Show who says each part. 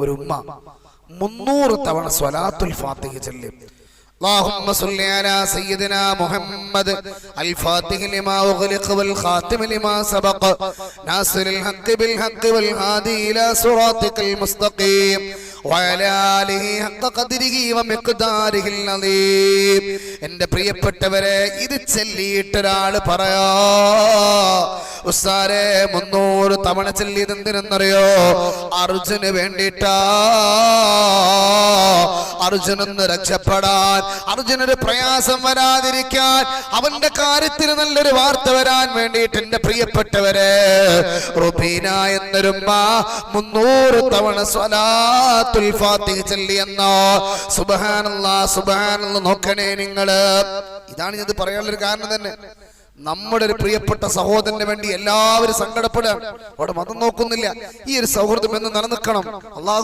Speaker 1: ഒരു ഉമ്മ 300 തവണ സ്വലാത്തുൽ ഫാത്തിഹ ചൊല്ലി. اللهم صل على سيدنا محمد الفاتح لما أغلق والخاتم لما سبق ناصر الحق بالحق والهادي إلى صراطك المستقيم وعلى آله حق قدره ومقداره العظيم. എൻ്റെ പ്രിയപ്പെട്ടവരെ, ഇത് ചൊല്ലിയിട്ട് ഒരാൾ പറയാ, ഉസ്താദേ 300 തവണ ചൊല്ലിയത് എന്തിനെന്നറിയോ? അർജുന് വേണ്ടിയിട്ടാ. അർജുനൊന്ന് രക്ഷപ്പെടാൻ, അർജുനൊരു പ്രയാസം വരാതിരിക്കാൻ, അവന്റെ കാര്യത്തിൽ നല്ലൊരു വാർത്ത വരാൻ വേണ്ടിയിട്ട് എൻ്റെ പ്രിയപ്പെട്ടവരെ, റുബീന എന്നൊരുമ്മ 300 തവണ സ്വലാത്തുൽ ഫാത്തിഹ ചൊല്ലിയെന്നോ. സുബ്ഹാനല്ലാഹ് സുബ്ഹാനല്ലാഹ്. നോക്കണേ നിങ്ങള്, ഇതാണ് ഇത് പറയാനുള്ളൊരു കാരണം തന്നെ. നമ്മുടെ ഒരു പ്രിയപ്പെട്ട സഹോദരന് വേണ്ടി എല്ലാവരും സങ്കടപ്പെടുക. അവിടെ മതം നോക്കുന്നില്ല. ഈ ഒരു സൗഹൃദം എന്ന് നിലനിൽക്കണം. അള്ളാഹു